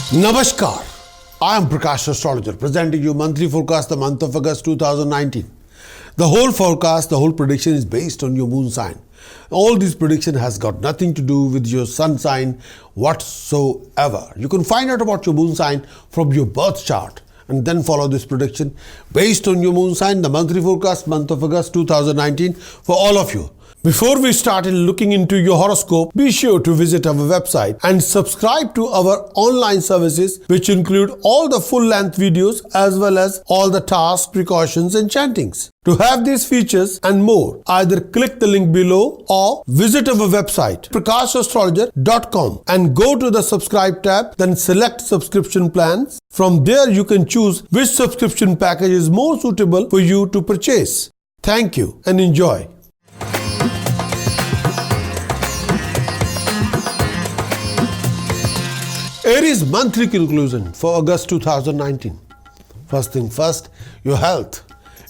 Namaskar, I am Prakash Astrologer presenting you monthly forecast the month of August 2019. The whole forecast, the whole prediction is based on your moon sign. All this prediction has got nothing to do with your sun sign whatsoever. You can find out about your moon sign from your birth chart and then follow this prediction based on your moon sign, the monthly forecast month of August 2019 for all of you. Before we start looking into your horoscope, be sure to visit our website and subscribe to our online services, which include all the full-length videos as well as all the tasks, precautions and chantings. To have these features and more, either click the link below or visit our website prakashastrologer.com and go to the subscribe tab, then select subscription plans. From there you can choose which subscription package is more suitable for you to purchase. Thank you and enjoy. Aries monthly conclusion for August 2019. First thing first, your health.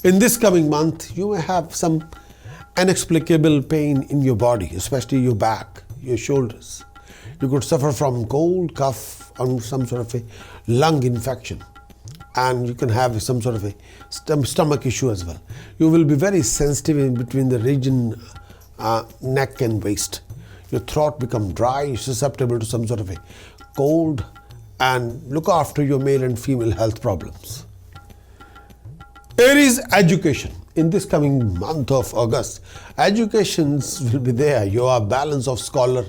In this coming month, you may have some inexplicable pain in your body, especially your back, your shoulders. You could suffer from cold, cough, or some sort of a lung infection. And you can have some sort of a stomach issue as well. You will be very sensitive in between the region neck and waist. Your throat become dry, susceptible to some sort of a cold, and look after your male and female health problems. Aries education. In this coming month of August, educations will be there. You are balance of scholar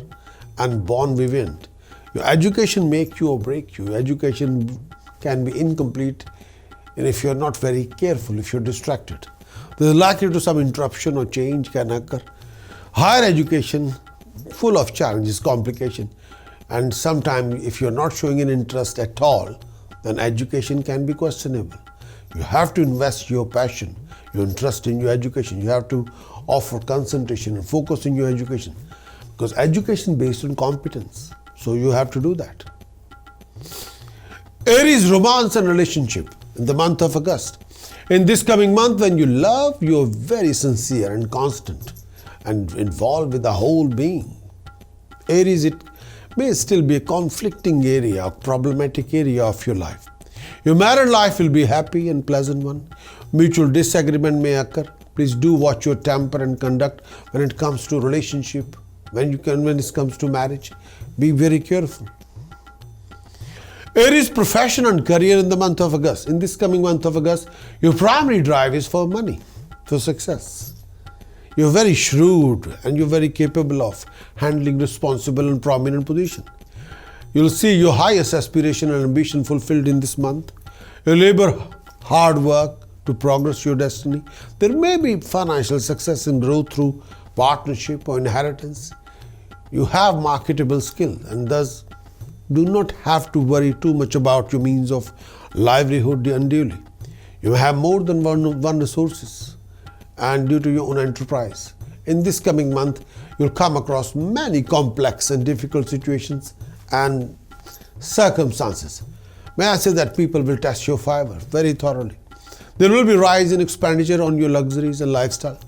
and born vivant. Your education make you or break you. Your education can be incomplete, and if you're not very careful, if you're distracted, there's likely to some interruption or change can occur. Higher education, full of challenges, complication. And sometimes if you're not showing an interest at all, then education can be questionable. You have to invest your passion, your interest in your education. You have to offer concentration and focus in your education. Because education is based on competence. So you have to do that. Aries romance and relationship in the month of August. In this coming month, when you love, you're very sincere and constant and involved with the whole being. Aries, it may still be a conflicting area, a problematic area of your life. Your married life will be a happy and pleasant one. Mutual disagreement may occur. Please do watch your temper and conduct when it comes to relationship. When it comes to marriage, be very careful. Aries profession and career in the month of August. In this coming month of August, your primary drive is for money, for success. You're very shrewd and you're very capable of handling responsible and prominent position. You'll see your highest aspiration and ambition fulfilled in this month. You labor hard work to progress your destiny. There may be financial success and growth through partnership or inheritance. You have marketable skill and thus do not have to worry too much about your means of livelihood unduly. You have more than one resources, and due to your own enterprise. In this coming month, you'll come across many complex and difficult situations and circumstances. May I say that people will test your fiber very thoroughly. There will be rise in expenditure on your luxuries and lifestyle.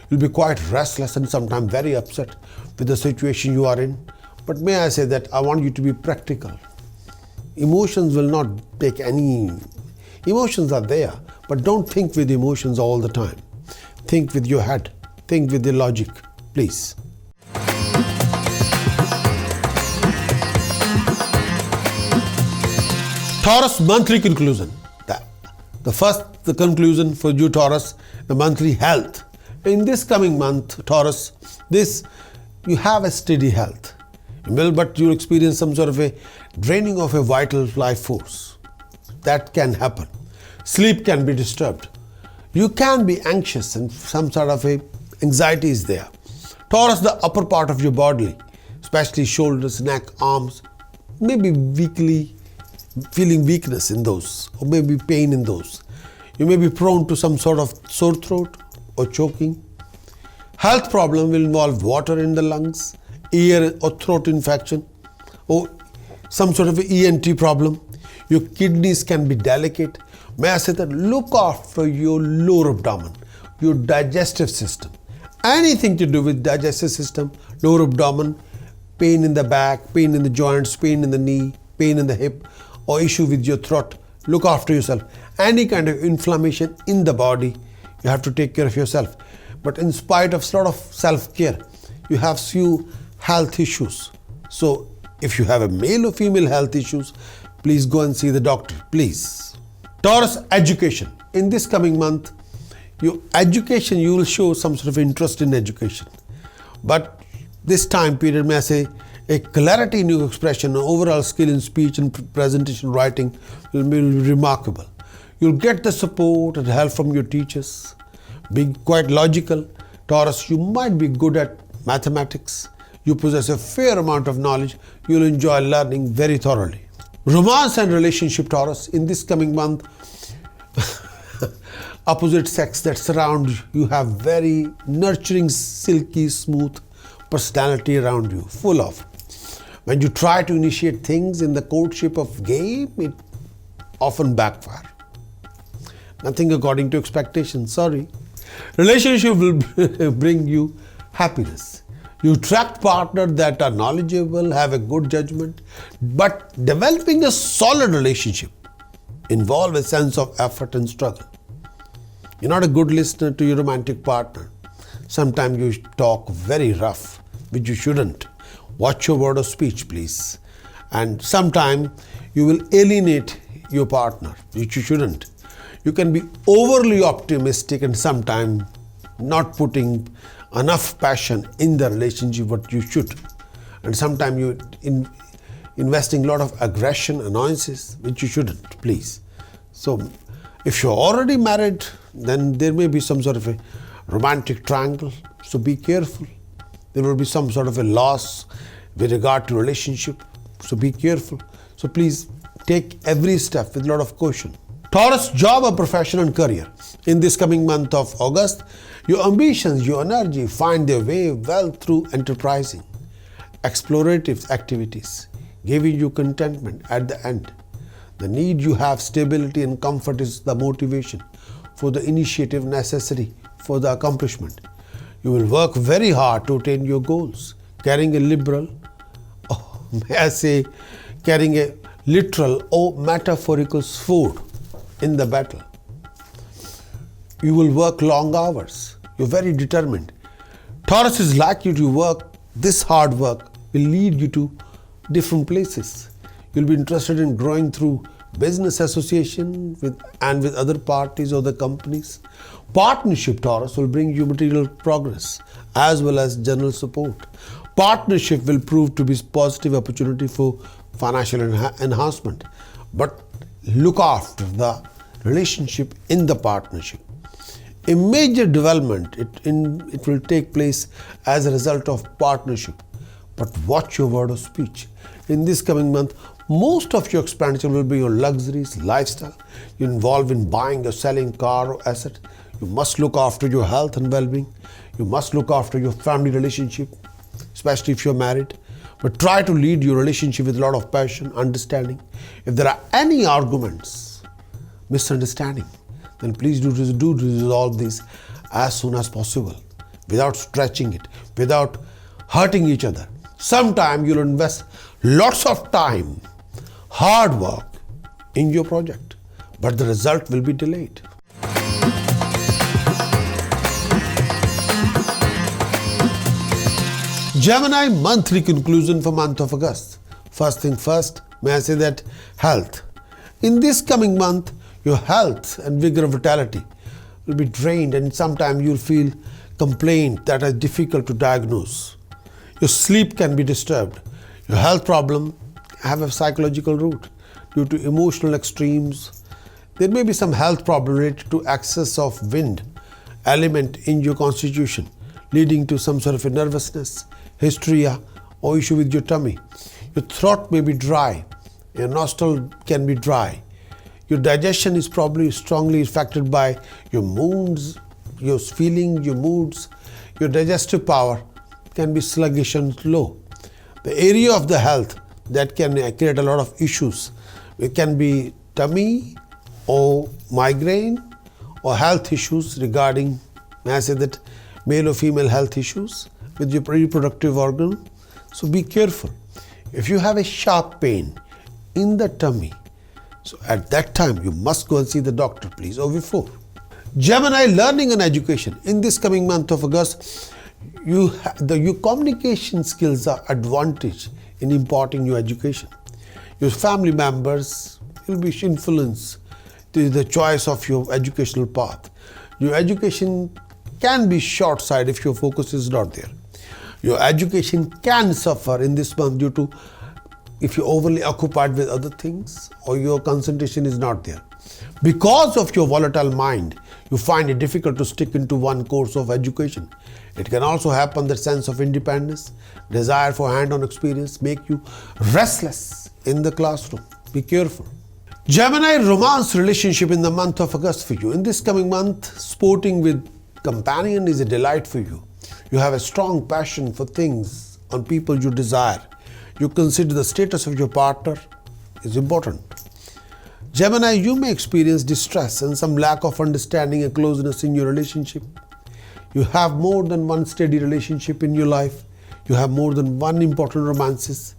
You'll be quite restless and sometimes very upset with the situation you are in. But may I say that I want you to be practical. Emotions will not take any. Emotions are there, but don't think with emotions all the time. Think with your head. Think with your logic, please. Taurus monthly conclusion. The conclusion for you Taurus, the monthly health. In this coming month, Taurus, you have a steady health. But you'll experience some sort of a draining of a vital life force. That can happen. Sleep can be disturbed. You can be anxious and some sort of a anxiety is there. Taurus, the upper part of your body, especially shoulders, neck, arms, may be weakly feeling weakness in those or maybe pain in those. You may be prone to some sort of sore throat or choking. Health problem will involve water in the lungs, ear or throat infection, or some sort of ENT problem. Your kidneys can be delicate. May I say that look after your lower abdomen, your digestive system. Anything to do with digestive system, lower abdomen, pain in the back, pain in the joints, pain in the knee, pain in the hip, or issue with your throat, look after yourself. Any kind of inflammation in the body, you have to take care of yourself. But in spite of sort of self-care, you have few health issues. So if you have a male or female health issues, please go and see the doctor, please. Taurus, education. In this coming month, your education, you will show some sort of interest in education. But this time period, may I say, a clarity in your expression, an overall skill in speech and presentation writing will be remarkable. You'll get the support and help from your teachers. Being quite logical, Taurus, you might be good at mathematics. You possess a fair amount of knowledge. You'll enjoy learning very thoroughly. Romance and relationship, Taurus. In this coming month, opposite sex that surround you have very nurturing, silky, smooth personality around you, full of. When you try to initiate things in the courtship of game, it often backfire. Nothing according to expectations, sorry. Relationship will bring you happiness. You attract partners that are knowledgeable, have a good judgment, but developing a solid relationship involves a sense of effort and struggle. You're not a good listener to your romantic partner. Sometimes you talk very rough, which you shouldn't. Watch your word of speech, please. And sometimes you will alienate your partner, which you shouldn't. You can be overly optimistic and sometimes not putting enough passion in the relationship what you should. And sometimes you investing a lot of aggression, annoyances, which you shouldn't, please. So if you're already married, then there may be some sort of a romantic triangle. So be careful. There will be some sort of a loss with regard to relationship. So be careful. So please take every step with a lot of caution. Taurus, job or profession and career. In this coming month of August, your ambitions, your energy find their way well through enterprising, explorative activities, giving you contentment at the end. The need you have stability and comfort is the motivation for the initiative necessary for the accomplishment. You will work very hard to attain your goals, carrying a liberal, may I say, carrying a literal or metaphorical sword in the battle. You will work long hours. You're very determined. Taurus is likely to work. This hard work will lead you to different places. You'll be interested in growing through business association with other parties or the companies. Partnership, Taurus, will bring you material progress as well as general support. Partnership will prove to be a positive opportunity for financial enhancement. But look after the relationship in the partnership. A major development, it will take place as a result of partnership. But watch your word of speech. In this coming month, most of your expenditure will be on luxuries, lifestyle. You're involved in buying or selling car or asset. You must look after your health and well-being. You must look after your family relationship, especially if you're married. But try to lead your relationship with a lot of passion, understanding. If there are any arguments, misunderstanding, then please do resolve this as soon as possible, without stretching it, without hurting each other. Sometimes you'll invest lots of time, hard work in your project, but the result will be delayed. Gemini monthly conclusion for month of August. First thing first, may I say that health. In this coming month, your health and vigor and vitality will be drained, and sometimes you'll feel complaint that are difficult to diagnose. Your sleep can be disturbed. Your health problem have a psychological root due to emotional extremes. There may be some health problem related to excess of wind element in your constitution, leading to some sort of a nervousness, hysteria, or issue with your tummy. Your throat may be dry. Your nostril can be dry. Your digestion is probably strongly affected by your moods, your feelings, your moods. Your digestive power can be sluggish and low. The area of the health that can create a lot of issues, it can be tummy or migraine or health issues regarding, may I say that, male or female health issues with your reproductive organ. So be careful. If you have a sharp pain in the tummy, So at that time, you must go and see the doctor, please, or before. Gemini, learning and education. In this coming month of August, your communication skills are advantage in imparting your education. Your family members will be influenced to the choice of your educational path. Your education can be short-sighted if your focus is not there. Your education can suffer in this month due to if you're overly occupied with other things or your concentration is not there. Because of your volatile mind, you find it difficult to stick into one course of education. It can also happen that sense of independence, desire for hand-on experience make you restless in the classroom. Be careful. Gemini, romance relationship in the month of August for you. In this coming month, sporting with companion is a delight for you. You have a strong passion for things on people you desire. You consider the status of your partner is important. Gemini, you may experience distress and some lack of understanding and closeness in your relationship. You have more than one steady relationship in your life. You have more than one important romances.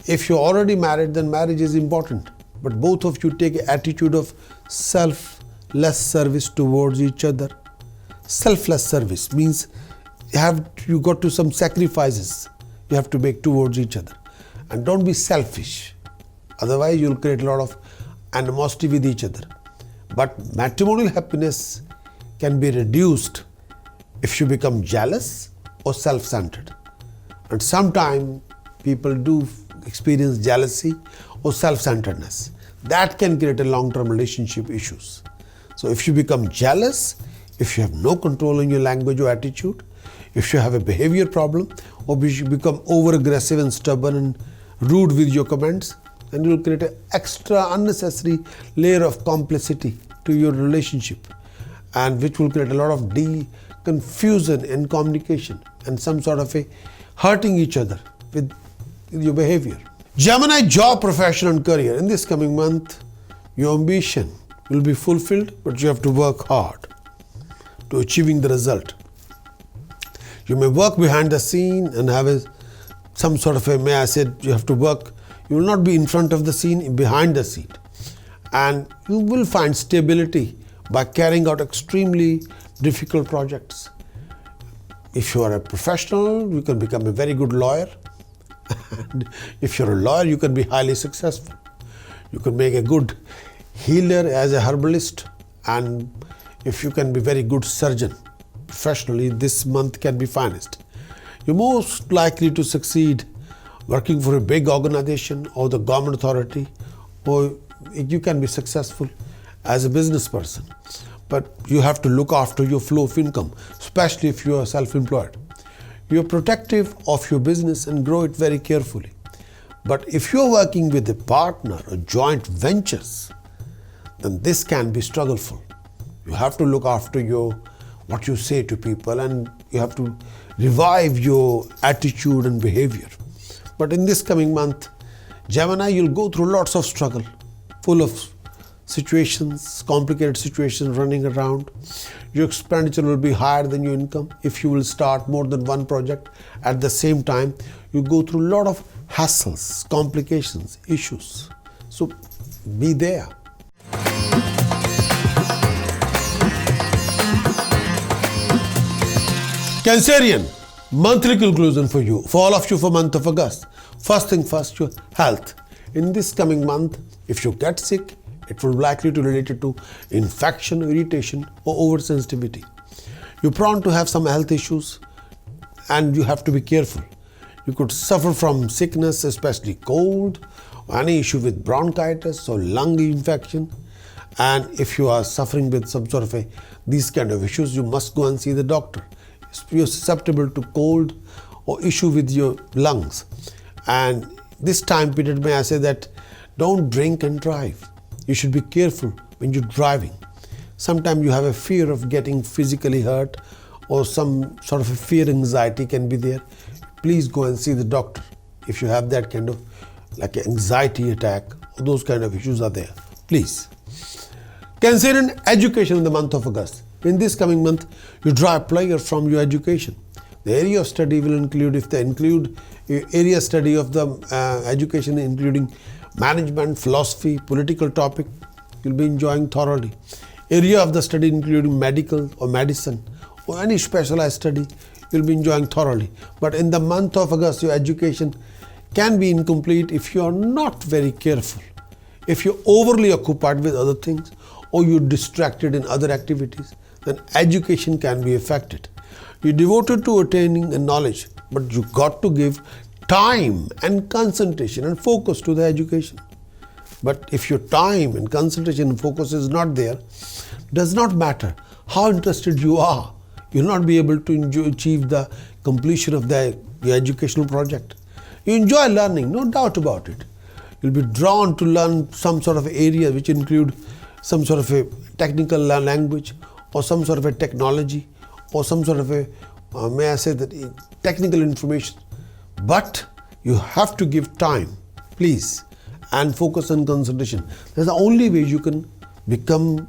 If you're already married, then marriage is important. But both of you take an attitude of selfless service towards each other. Selfless service means you got to some sacrifices you have to make towards each other. And don't be selfish. Otherwise, you'll create a lot of animosity with each other. But matrimonial happiness can be reduced if you become jealous or self-centered. And sometimes people do experience jealousy or self-centeredness. That can create a long-term relationship issues. So if you become jealous, if you have no control in your language or attitude, if you have a behavior problem, or if you become over-aggressive and stubborn and rude with your comments, then you will create an extra unnecessary layer of complexity to your relationship, and which will create a lot of confusion in communication and some sort of a hurting each other with your behavior. Gemini, job, profession and career. In this coming month, your ambition will be fulfilled, but you have to work hard to achieving the result. You may work behind the scene and have some sort of may I say, you have to work. You will not be in front of the scene, behind the scene. And you will find stability by carrying out extremely difficult projects. If you are a professional, you can become a very good lawyer. And if you're a lawyer, you can be highly successful. You can make a good healer as a herbalist. And if you can be very good surgeon, professionally, this month can be finest. You're most likely to succeed working for a big organization or the government authority, or you can be successful as a business person. But you have to look after your flow of income, especially if you are self-employed. You're protective of your business and grow it very carefully. But if you're working with a partner or joint ventures, then this can be struggleful. You have to look after what you say to people, and you have to revive your attitude and behavior. But in this coming month, Gemini, you'll go through lots of struggle, full of situations, complicated situations running around. Your expenditure will be higher than your income. If you will start more than one project at the same time, you go through a lot of hassles, complications, issues. So be there. Cancerian, monthly conclusion for you, for all of you for month of August. First thing first, your health. In this coming month, if you get sick, it will likely to relate to infection, irritation or oversensitivity. You're prone to have some health issues and you have to be careful. You could suffer from sickness, especially cold, or any issue with bronchitis or lung infection. And if you are suffering with some sort of these kind of issues, you must go and see the doctor. You're susceptible to cold or issue with your lungs. And this time period, may I say that don't drink and drive. You should be careful when you're driving. Sometimes you have a fear of getting physically hurt, or some sort of a fear, anxiety can be there. Please go and see the doctor if you have that kind of like an anxiety attack or those kind of issues are there. Please. Cancerian, education in the month of August. In this coming month, you draw a player from your education. The area of study will include, if they include area study of the education, including management, philosophy, political topic, you'll be enjoying thoroughly. Area of the study including medical or medicine or any specialized study, you'll be enjoying thoroughly. But in the month of August, your education can be incomplete if you are not very careful. If you're overly occupied with other things or you're distracted in other activities, then education can be affected. You're devoted to attaining a knowledge, but you got to give time and concentration and focus to the education. But if your time and concentration and focus is not there, does not matter how interested you are, you'll not be able to achieve the completion of your educational project. You enjoy learning, no doubt about it. You'll be drawn to learn some sort of area which include some sort of a technical language or some sort of a technology or some sort of a, may I say that, technical information. But you have to give time, please, and focus and concentration. That's the only way you can become,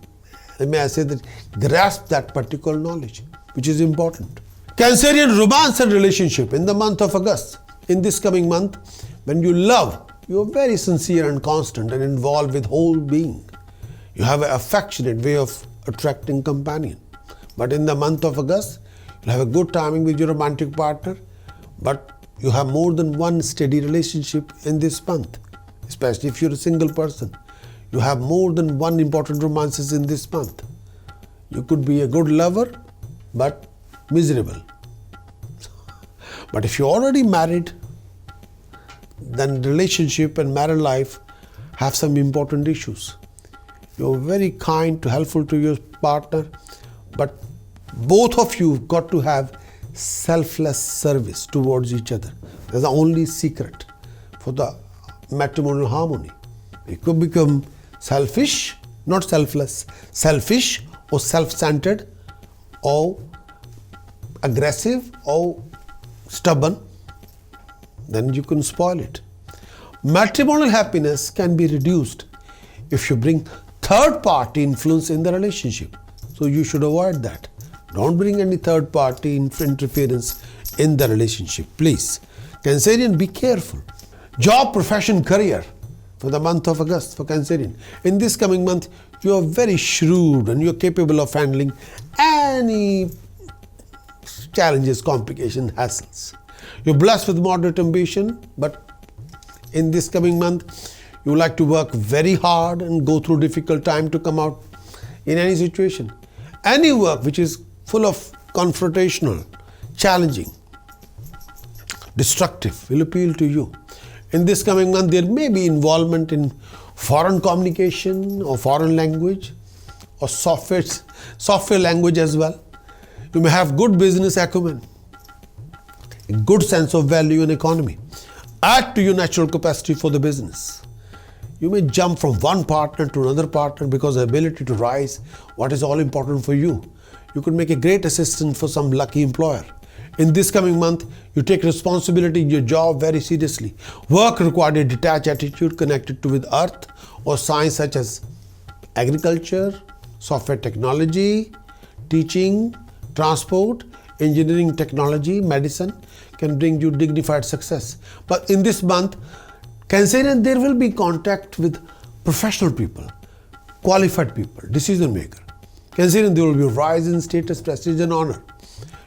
may I say that, grasp that particular knowledge, which is important. Cancerian romance and relationship in the month of August. In this coming month, when you love, you are very sincere and constant and involved with whole being. You have an affectionate way of attracting companion. But in the month of August, you'll have a good timing with your romantic partner, but you have more than one steady relationship in this month, especially if you're a single person. You have more than one important romances in this month. You could be a good lover, but miserable. But if you're already married, then relationship and married life have some important issues. You're very kind to helpful to your partner, but both of you got to have selfless service towards each other. That's the only secret for the matrimonial harmony. You could become selfish, not selfless, selfish or self-centered or aggressive or stubborn, then you can spoil it. Matrimonial happiness can be reduced if you bring third-party influence in the relationship. So you should avoid that. Don't bring any third-party interference in the relationship, please. Cancerian, be careful. Job, profession, career for the month of August for Cancerian. In this coming month, you are very shrewd and you are capable of handling any challenges, complications, hassles. You're blessed with moderate ambition, but in this coming month, you like to work very hard and go through difficult time to come out in any situation. Any work which is full of confrontational, challenging, destructive will appeal to you. In this coming month, there may be involvement in foreign communication or foreign language or software language as well. You may have good business acumen, a good sense of value and economy. Add to your natural capacity for the business. You may jump from one partner to another partner because the ability to rise what is all important for you. You could make a great assistant for some lucky employer. In this coming month, you take responsibility in your job very seriously. Work required a detached attitude connected to with earth or science such as agriculture, software technology, teaching, transport, engineering, technology, medicine can bring you dignified success. But in this month, Cancerian, there will be contact with professional people, qualified people, decision maker. Cancerian, there will be a rise in status, prestige and honor.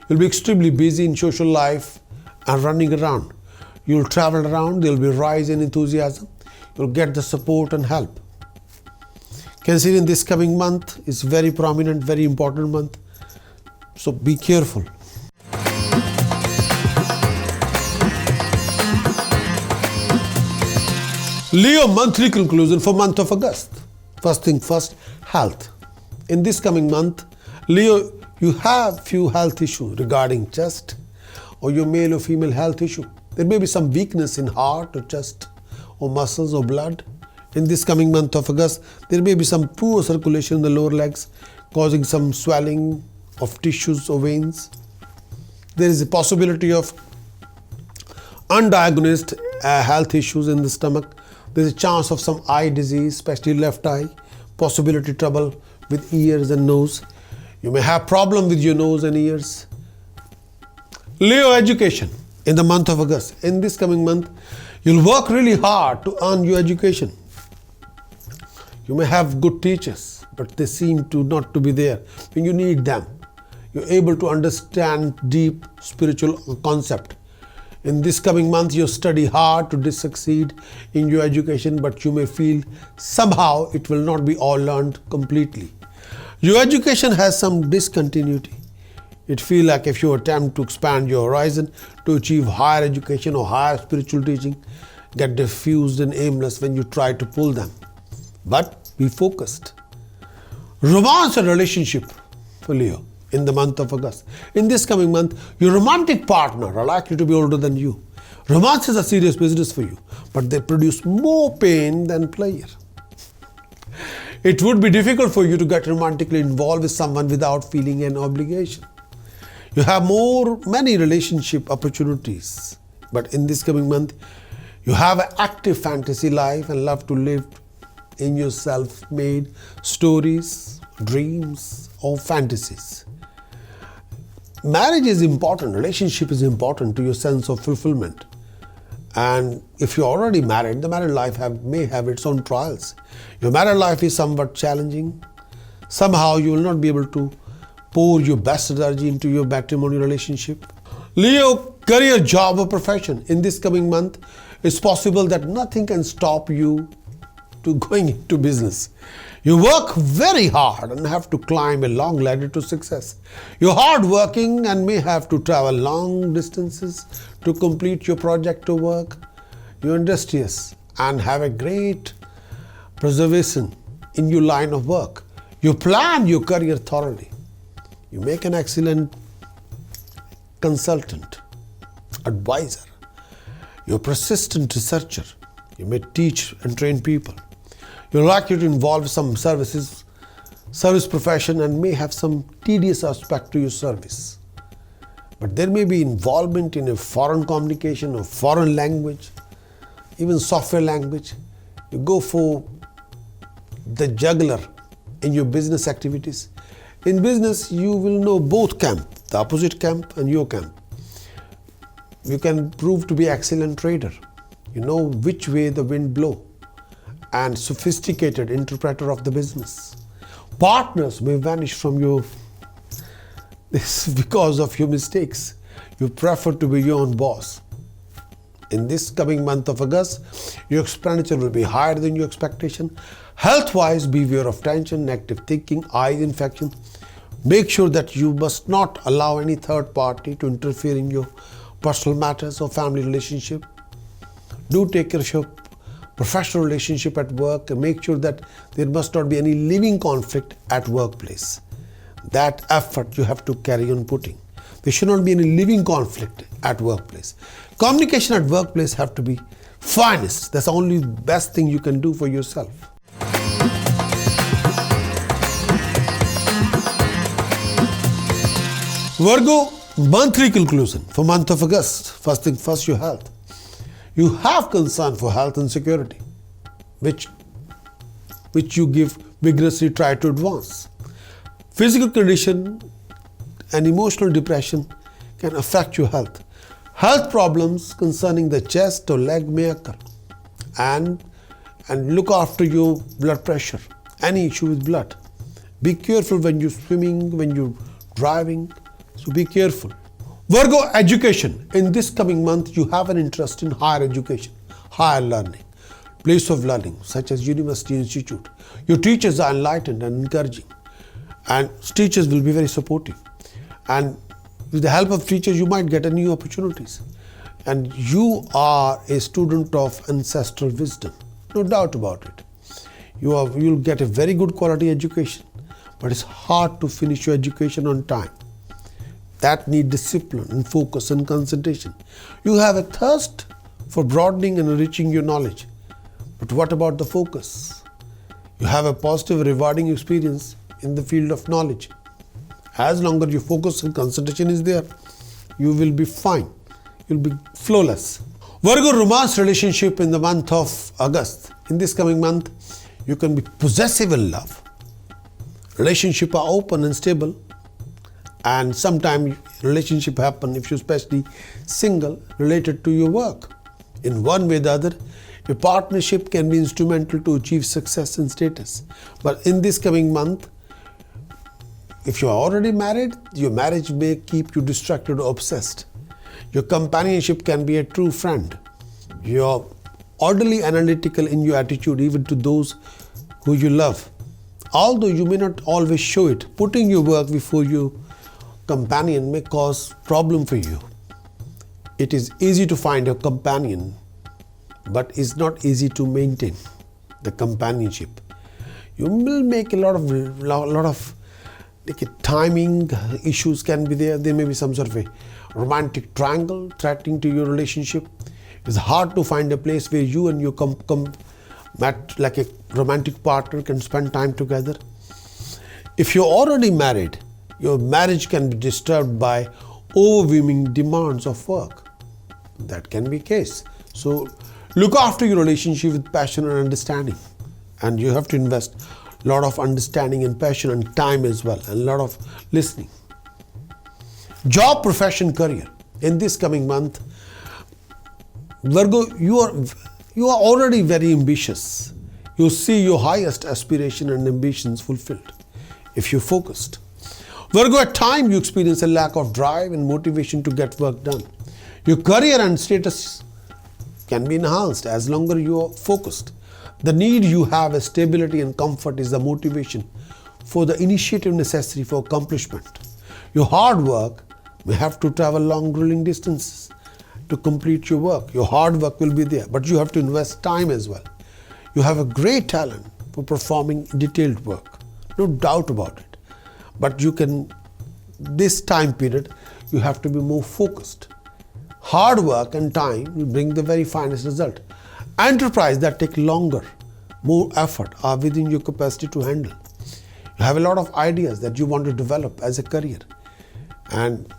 You'll be extremely busy in social life and running around. You'll travel around, there will be a rise in enthusiasm. You'll get the support and help. Cancerian, this coming month is very prominent, very important month. So be careful. Leo, monthly conclusion for month of August. First thing first, health. In this coming month, Leo, you have few health issues regarding chest or your male or female health issue. There may be some weakness in heart or chest or muscles or blood. In this coming month of August, there may be some poor circulation in the lower legs causing some swelling of tissues or veins. There is a possibility of undiagnosed health issues in the stomach. There is a chance of some eye disease, especially left eye, possibility trouble with ears and nose. You may have problem with your nose and ears. Leo, education in the month of August. In this coming month, You'll work really hard to earn your education. You may have good teachers, but they seem to not to be there when you need them. You're able to understand deep spiritual concept. In this coming month, you study hard to succeed in your education, but you may feel somehow it will not be all learned completely. Your education has some discontinuity. It feels like if you attempt to expand your horizon to achieve higher education or higher spiritual teaching, get diffused and aimless when you try to pull them. But be focused. Romance and relationship for Leo in the month of August. In this coming month, your romantic partner are likely to be older than you. Romance is a serious business for you, but they produce more pain than pleasure. It would be difficult for you to get romantically involved with someone without feeling an obligation. You have many relationship opportunities, but in this coming month, you have an active fantasy life and love to live in your self-made stories, dreams, or fantasies. Marriage is important, relationship is important to your sense of fulfillment. And if you're already married, the married life may have its own trials. Your married life is somewhat challenging. Somehow you will not be able to pour your best energy into your matrimonial relationship. Leo, career, job or profession. In this coming month, it's possible that nothing can stop you to going into business. You work very hard and have to climb a long ladder to success. You're hardworking and may have to travel long distances to complete your project or work. You're industrious and have a great preservation in your line of work. You plan your career thoroughly. You make an excellent consultant, advisor. You're a persistent researcher. You may teach and train people. You're likely to involve some service profession and may have some tedious aspect to your service. But there may be involvement in a foreign communication or foreign language, even software language. You go for the juggler in your business activities. In business, you will know both camp, the opposite camp and your camp. You can prove to be an excellent trader. You know which way the wind blows, and sophisticated interpreter of the business. Partners may vanish from this because of your mistakes. You prefer to be your own boss. In this coming month of August, your expenditure will be higher than your expectation. Health-wise, beware of tension, negative thinking, eye infection. Make sure that you must not allow any third party to interfere in your personal matters or family relationship. Do take care of your professional relationship at work and make sure that there must not be any living conflict at workplace. That effort you have to carry on putting. There should not be any living conflict at workplace. Communication at workplace have to be finest. That's the only best thing you can do for yourself. Virgo, monthly conclusion for month of August. First thing first, your health. You have concern for health and security, which you give vigorously try to advance. Physical condition and emotional depression can affect your health. Health problems concerning the chest or leg may occur. And look after your blood pressure. Any issue with blood. Be careful when you're swimming, when you're driving. So be careful. Virgo, education. In this coming month, you have an interest in higher education, higher learning, place of learning, such as university, institute. Your teachers are enlightened and encouraging, and teachers will be very supportive. And with the help of teachers, you might get new opportunities. And you are a student of ancestral wisdom, no doubt about it. You'll get a very good quality education, but it's hard to finish your education on time. That need discipline and focus and concentration. You have a thirst for broadening and enriching your knowledge. But what about the focus? You have a positive, rewarding experience in the field of knowledge. As long as your focus and concentration is there, you will be fine. You'll be flawless. Virgo, romance relationship in the month of August. In this coming month, you can be possessive in love. Relationships are open and stable. And sometimes relationship happen if you're especially single related to your work. In one way or the other, a partnership can be instrumental to achieve success and status. But in this coming month, if you are already married, your marriage may keep you distracted or obsessed. Your companionship can be a true friend. You're orderly, analytical in your attitude even to those who you love. Although you may not always show it, putting your work before your companion may cause problem for you. It is easy to find a companion, but it's not easy to maintain the companionship. You will make a lot of like timing issues can be there. There may be some sort of a romantic triangle threatening to your relationship. It's hard to find a place where you and your like a romantic partner can spend time together. If you're already married, your marriage can be disturbed by overwhelming demands of work. That can be the case. So look after your relationship with passion and understanding. And you have to invest a lot of understanding and passion and time as well, and a lot of listening. Job, profession, career. In this coming month, Virgo, you are already very ambitious. You see your highest aspiration and ambitions fulfilled if you're focused. Virgo, at times you experience a lack of drive and motivation to get work done. Your career and status can be enhanced as longer you are focused. The need you have a stability and comfort is the motivation for the initiative necessary for accomplishment. Your hard work may have to travel long grueling distances to complete your work. Your hard work will be there, but you have to invest time as well. You have a great talent for performing detailed work, no doubt about it. But this time period, you have to be more focused. Hard work and time will bring the very finest result. Enterprise that take longer, more effort are within your capacity to handle. You have a lot of ideas that you want to develop as a career, and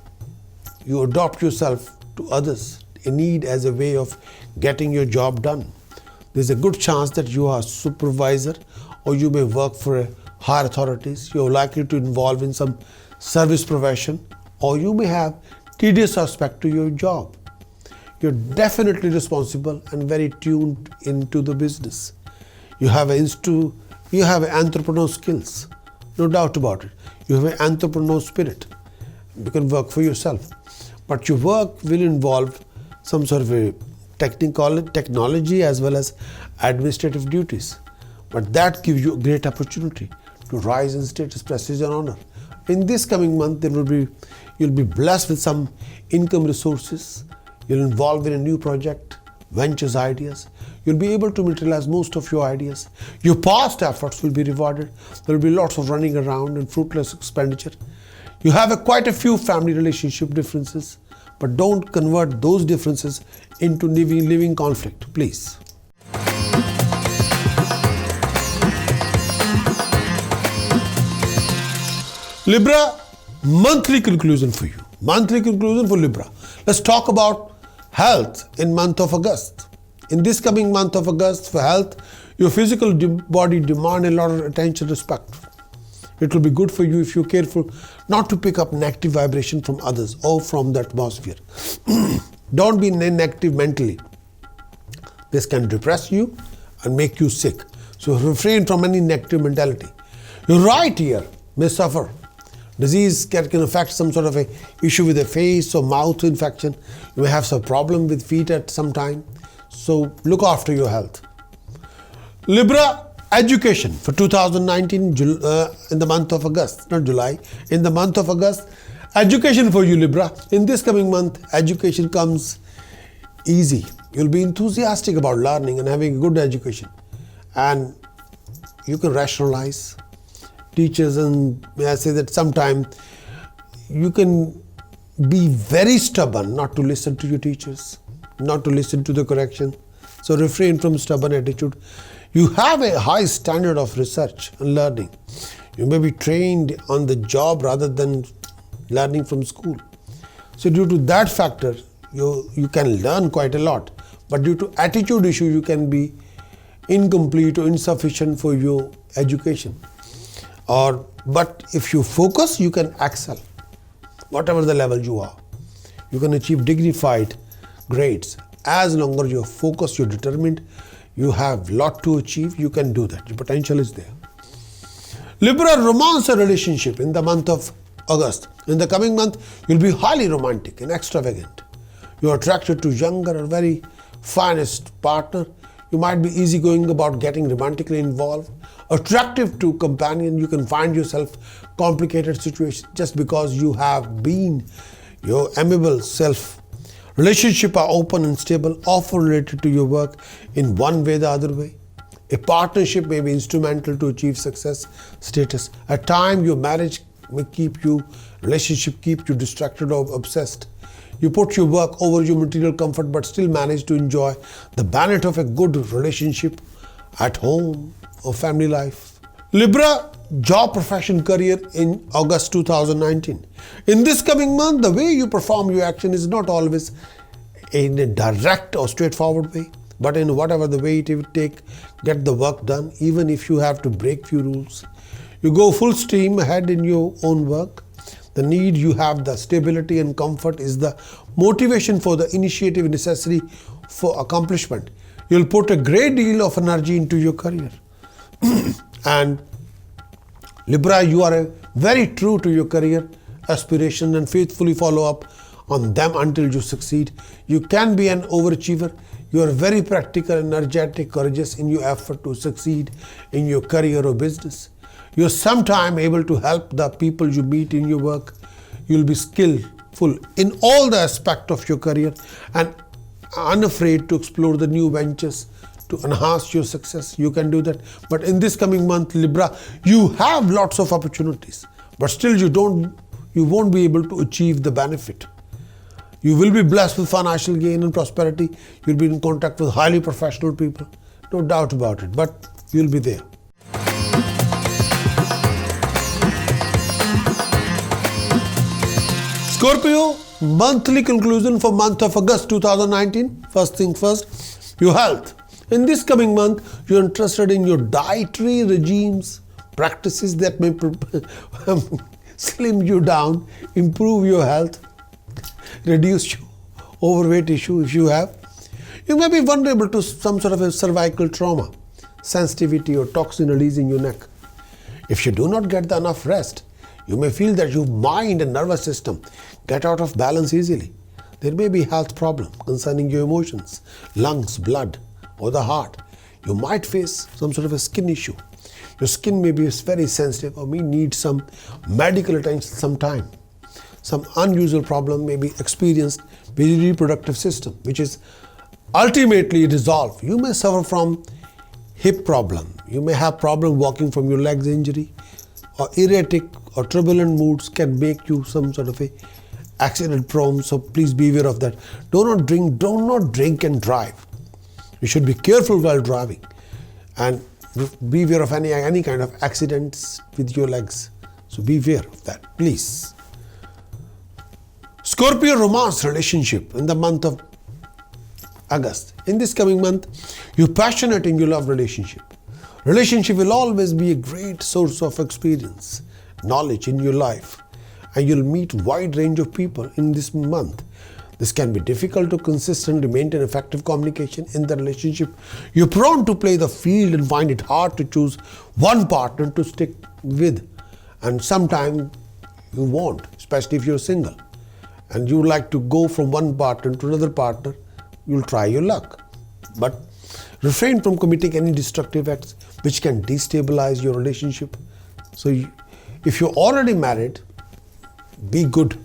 you adopt yourself to others in need as a way of getting your job done. There's a good chance that you are a supervisor, or you may work for higher authorities. You're likely to involve in some service profession, or you may have tedious aspect to your job. You're definitely responsible and very tuned into the business. You have entrepreneur skills, no doubt about it. You have an entrepreneur spirit. You can work for yourself. But your work will involve some sort of a technology as well as administrative duties. But that gives you a great opportunity to rise in status, prestige and honor. In this coming month, you'll be blessed with some income resources. You'll involve in a new project, ventures, ideas. You'll be able to materialize most of your ideas. Your past efforts will be rewarded. There will be lots of running around and fruitless expenditure. You have quite a few family relationship differences, but don't convert those differences into living conflict, please. Libra, monthly conclusion for you. Monthly conclusion for Libra. Let's talk about health in month of August. In this coming month of August, for health, your physical body demand a lot of attention, respect. It will be good for you if you're careful not to pick up negative vibration from others or from the atmosphere. Don't be negative mentally. This can depress you and make you sick. So refrain from any negative mentality. Your right ear may suffer. Disease can affect some sort of a issue with the face or mouth infection. You may have some problem with feet at some time. So look after your health. Libra, education for 2019 in the month of August, not July, in the month of August. Education for you, Libra. In this coming month, education comes easy. You'll be enthusiastic about learning and having a good education. And you can rationalize. Teachers, and may I say that sometimes you can be very stubborn not to listen to your teachers, not to listen to the correction. So refrain from stubborn attitude. You have a high standard of research and learning. You may be trained on the job rather than learning from school. So due to that factor, you can learn quite a lot. But due to attitude issue, you can be incomplete or insufficient for your education. But if you focus, you can excel, whatever the level you are. You can achieve dignified grades as long as you're focused, you're determined, you have lot to achieve, you can do that. Your potential is there. Libra, romance or relationship in the month of August. In the coming month, you'll be highly romantic and extravagant. You're attracted to younger or very finest partner. You might be easygoing about getting romantically involved. Attractive to companion, you can find yourself complicated situations just because you have been your amiable self. Relationships are open and stable, often related to your work in one way or the other way. A partnership may be instrumental to achieve success status. At times, your marriage may relationship keep you distracted or obsessed. You put your work over your material comfort but still manage to enjoy the benefit of a good relationship at home or family life. Libra, job, profession, career in August 2019. In this coming month, the way you perform your action is not always in a direct or straightforward way, but in whatever the way it will take, get the work done, even if you have to break few rules. You go full steam ahead in your own work. The need you have, the stability and comfort is the motivation for the initiative necessary for accomplishment. You'll put a great deal of energy into your career. And Libra, you are very true to your career aspiration and faithfully follow up on them until you succeed. You can be an overachiever. You are very practical, energetic, courageous in your effort to succeed in your career or business. You're sometimes able to help the people you meet in your work. You'll be skillful in all the aspects of your career and unafraid to explore the new ventures to enhance your success. You can do that. But in this coming month, Libra, you have lots of opportunities, but still you won't be able to achieve the benefit. You will be blessed with financial gain and prosperity. You'll be in contact with highly professional people. No doubt about it, but you'll be there. Scorpio, monthly conclusion for month of August 2019. First thing first, your health. In this coming month, you're interested in your dietary regimes, practices that may slim you down, improve your health, reduce your overweight issue if you have. You may be vulnerable to some sort of a cervical trauma, sensitivity or toxin release in your neck. If you do not get enough rest, you may feel that your mind and nervous system get out of balance easily. There may be health problem concerning your emotions, lungs, blood, or the heart. You might face some sort of a skin issue. Your skin may be very sensitive or may need some medical attention sometime. Some unusual problem may be experienced with your reproductive system, which is ultimately resolved. You may suffer from hip problem. You may have problem walking from your legs injury, or erratic or turbulent moods can make you some sort of a accident prone. So please be aware of that. Do not drink and drive. You should be careful while driving and be aware of any kind of accidents with your legs. So be aware of that, please. Scorpio, romance, relationship in the month of August. In this coming month, you're passionate in your love relationship. Relationship will always be a great source of experience, knowledge in your life, and you'll meet wide range of people in this month. This can be difficult to consistently maintain effective communication in the relationship. You're prone to play the field and find it hard to choose one partner to stick with. And sometimes you won't, especially if you're single. And you like to go from one partner to another partner, you'll try your luck. But refrain from committing any destructive acts which can destabilize your relationship. So if you're already married, be good.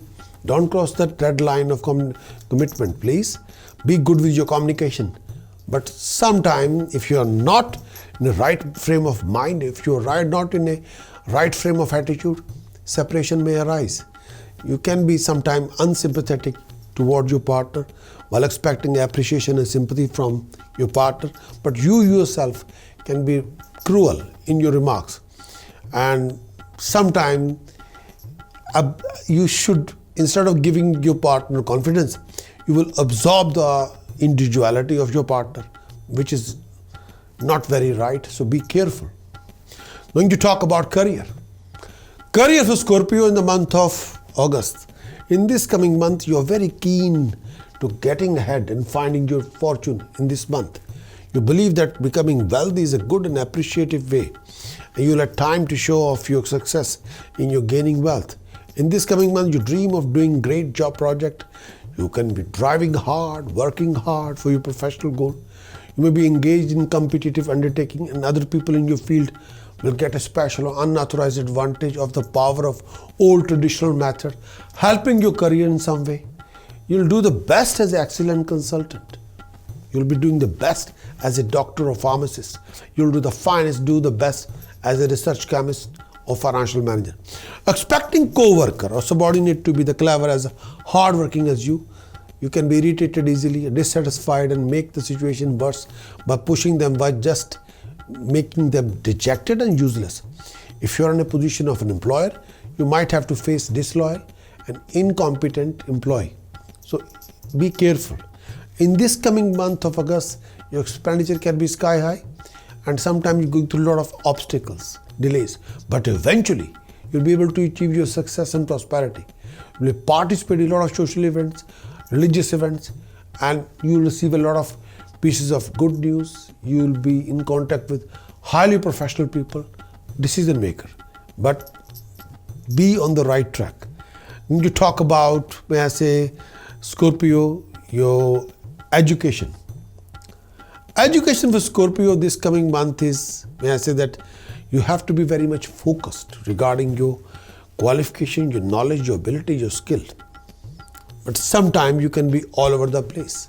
Don't cross that red line of commitment, please. Be good with your communication. But sometimes, if you are not in the right frame of mind, if you are not in a right frame of attitude, separation may arise. You can be sometimes unsympathetic toward your partner while expecting appreciation and sympathy from your partner, but you yourself can be cruel in your remarks. And sometimes you should, instead of giving your partner confidence, you will absorb the individuality of your partner, which is not very right. So be careful. Going to talk about career. Career for Scorpio in the month of August. In this coming month, you are very keen to getting ahead and finding your fortune in this month. You believe that becoming wealthy is a good and appreciative way, and you'll have time to show off your success in your gaining wealth. In this coming month, you dream of doing great job project. You can be driving hard, working hard for your professional goal. You may be engaged in competitive undertaking, and other people in your field will get a special or unauthorized advantage of the power of old traditional method, helping your career in some way. You'll do the best as an excellent consultant. You'll be doing the best as a doctor or pharmacist. You'll do the finest, do the best as a research chemist or financial manager. Expecting co-worker or subordinate to be the clever as hardworking as you can be irritated easily, dissatisfied, and make the situation worse by pushing them, by just making them dejected and useless. If you're in a position of an employer, you might have to face disloyal and incompetent employee. So be careful. In this coming month of August, your expenditure can be sky high, and sometimes you're going through a lot of obstacles, delays, but eventually you'll be able to achieve your success and prosperity. You'll participate in a lot of social events, religious events, and you'll receive a lot of pieces of good news. You'll be in contact with highly professional people, decision maker, but be on the right track. When you talk about, may I say, Scorpio, your education. Education for Scorpio this coming month is, may I say that you have to be very much focused regarding your qualification, your knowledge, your ability, your skill. But sometimes you can be all over the place.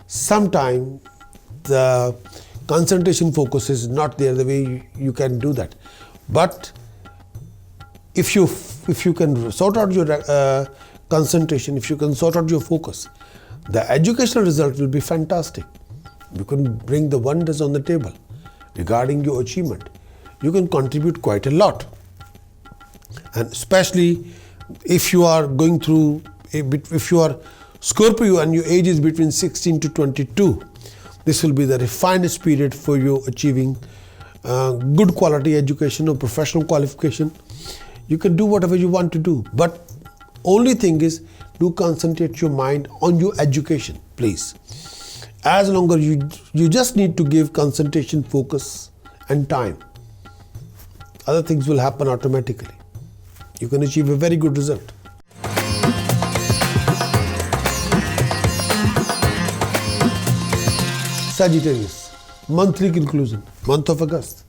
Sometimes the concentration focus is not there the way you can do that. But if you can sort out your concentration, if you can sort out your focus, the educational result will be fantastic. You can bring the wonders on the table regarding your achievement. You can contribute quite a lot. And especially if you are going through, if you are Scorpio and your age is between 16 to 22, this will be the refined period for you achieving good quality education or professional qualification. You can do whatever you want to do, but only thing is, do concentrate your mind on your education, please. As long as you just need to give concentration, focus and time. Other things will happen automatically. You can achieve a very good result. Sagittarius, monthly conclusion, month of August.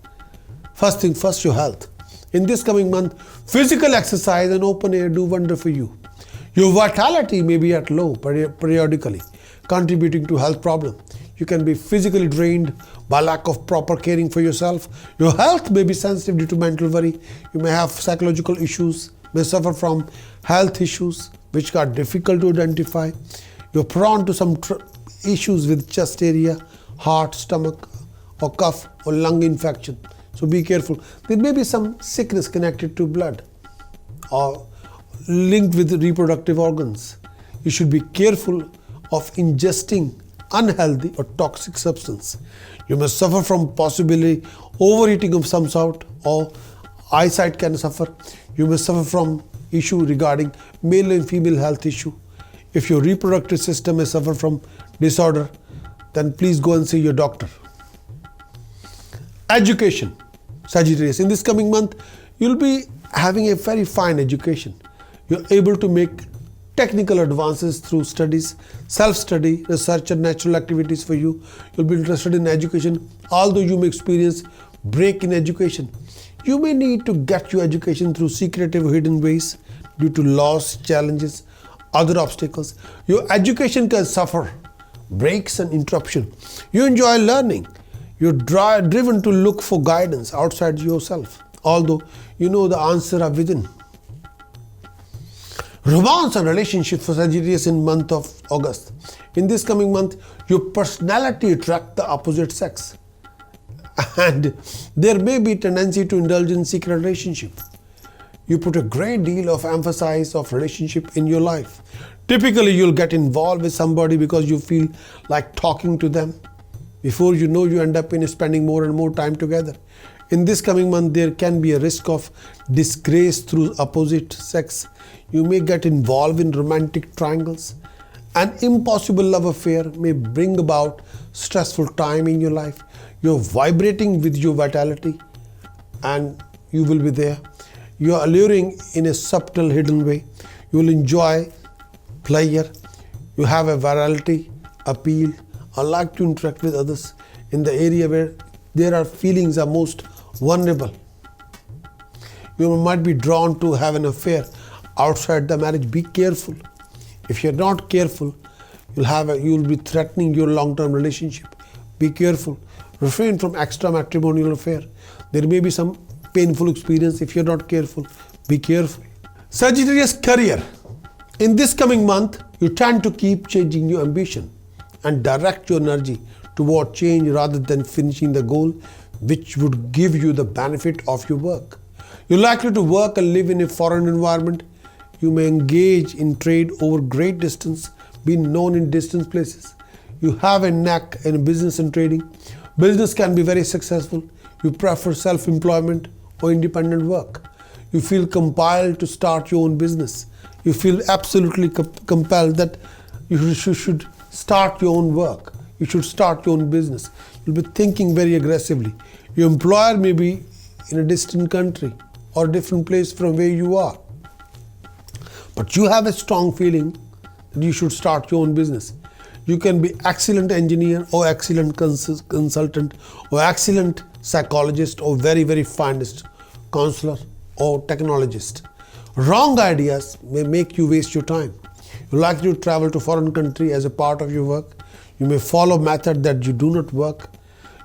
First thing first, your health. In this coming month, physical exercise and open air do wonder for you. Your vitality may be at low periodically, contributing to health problems. You can be physically drained by lack of proper caring for yourself. Your health may be sensitive due to mental worry. You may have psychological issues, may suffer from health issues which are difficult to identify. You're prone to some issues with chest area, heart, stomach, or cough or lung infection. So be careful. There may be some sickness connected to blood or linked with reproductive organs. You should be careful of ingesting unhealthy or toxic substance. You may suffer from possibly overeating of some sort, or eyesight can suffer. You may suffer from issue regarding male and female health issue. If your reproductive system may suffer from disorder, then please go and see your doctor. Education, Sagittarius. In this coming month, you'll be having a very fine education. You're able to make technical advances through studies, self-study, research and natural activities for you. You'll be interested in education, although you may experience break in education. You may need to get your education through secretive or hidden ways due to loss, challenges, other obstacles. Your education can suffer breaks and interruption. You enjoy learning. You're driven to look for guidance outside yourself, although you know the answer are within. Romance and relationship for Sagittarius in month of August. In this coming month, your personality attracts the opposite sex, and there may be tendency to indulge in secret relationship. You put a great deal of emphasis of relationship in your life. Typically, you'll get involved with somebody because you feel like talking to them. Before you know, you end up in spending more and more time together. In this coming month, there can be a risk of disgrace through opposite sex. You may get involved in romantic triangles An impossible love affair may bring about stressful time in your life. You're vibrating with your vitality and you will be there. You're alluring in a subtle hidden way. You will enjoy pleasure. You have a virality, appeal, or like to interact with others in the area where there are feelings are most vulnerable. You might be drawn to have an affair outside the marriage. Be careful. If you're not careful, you'll be threatening your long-term relationship. Be careful. Refrain from extramatrimonial affair. There may be some painful experience if you're not careful. Be careful. Sagittarius career. In this coming month, you tend to keep changing your ambition and direct your energy toward change rather than finishing the goal which would give you the benefit of your work. You're likely to work and live in a foreign environment. You may engage in trade over great distance, be known in distant places. You have a knack in business and trading. Business can be very successful. You prefer self-employment or independent work. You feel compelled to start your own business. You feel absolutely compelled that you should start your own work. You should start your own business. You'll be thinking very aggressively. Your employer may be in a distant country or a different place from where you are. But you have a strong feeling that you should start your own business. You can be excellent engineer or excellent consultant or excellent psychologist or very, very finest counselor or technologist. Wrong ideas may make you waste your time. You're likely to travel to foreign country as a part of your work. You may follow method that you do not work.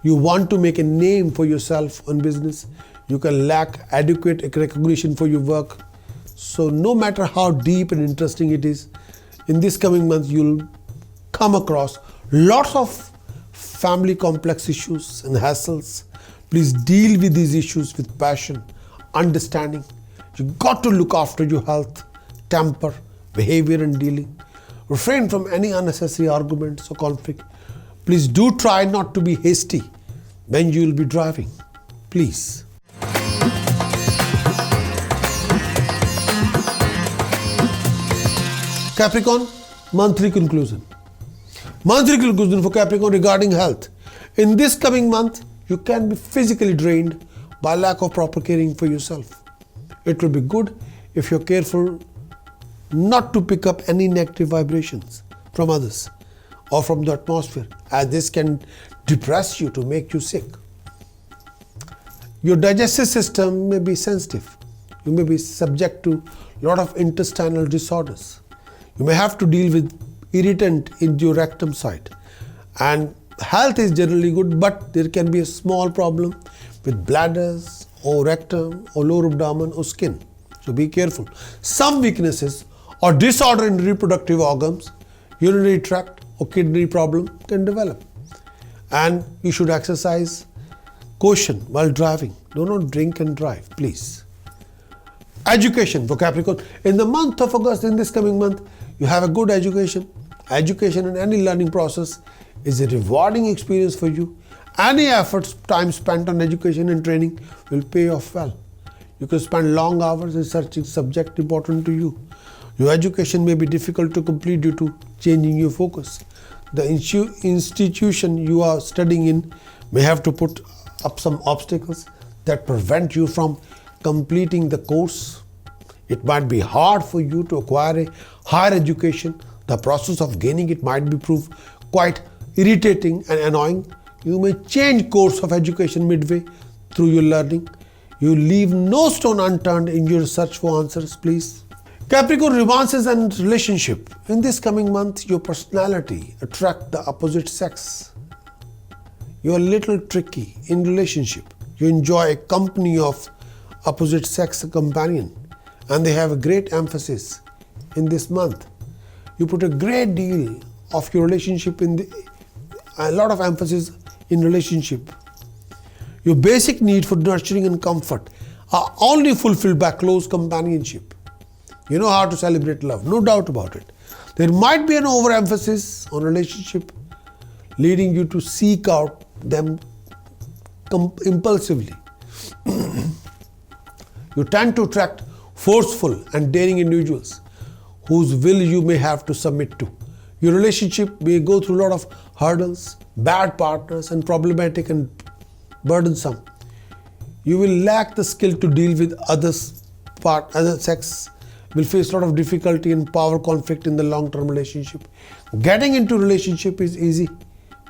You want to make a name for yourself on business. You can lack adequate recognition for your work. So no matter how deep and interesting it is, in this coming month you'll come across lots of family complex issues and hassles. Please deal with these issues with passion, understanding. You got to look after your health, temper, behavior and dealing. Refrain from any unnecessary arguments or conflict. Please do try not to be hasty when you will be driving. Please. Capricorn, monthly conclusion. Monthly conclusion for Capricorn regarding health. In this coming month, you can be physically drained by lack of proper caring for yourself. It will be good if you're careful not to pick up any negative vibrations from others or from the atmosphere, as this can depress you to make you sick. Your digestive system may be sensitive. You may be subject to a lot of intestinal disorders. You may have to deal with irritant in your rectum site. And health is generally good, but there can be a small problem with bladders or rectum or lower abdomen or skin. So be careful. Some weaknesses or disorder in reproductive organs, urinary tract or kidney problem can develop. And you should exercise caution while driving. Do not drink and drive, please. Education for Capricorn. In the month of August, in this coming month, you have a good education. Education and any learning process is a rewarding experience for you. Any efforts, time spent on education and training will pay off well. You can spend long hours researching subject important to you. Your education may be difficult to complete due to changing your focus. The institution you are studying in may have to put up some obstacles that prevent you from completing the course. It might be hard for you to acquire a higher education. The process of gaining it might be proved quite irritating and annoying. You may change course of education midway through your learning. You leave no stone unturned in your search for answers, please. Capricorn, romances and relationship. In this coming month, your personality attract the opposite sex. You are a little tricky in relationship. You enjoy a company of opposite sex companion, and they have a great emphasis in this month. You put a great deal of your relationship a lot of emphasis in relationship. Your basic need for nurturing and comfort are only fulfilled by close companionship. You know how to celebrate love, no doubt about it. There might be an overemphasis on relationship, leading you to seek out them impulsively. You tend to attract forceful and daring individuals whose will you may have to submit to. Your relationship may go through a lot of hurdles, bad partners, and problematic and burdensome. You will lack the skill to deal with other sex, will face a lot of difficulty and power conflict in the long-term relationship. Getting into relationship is easy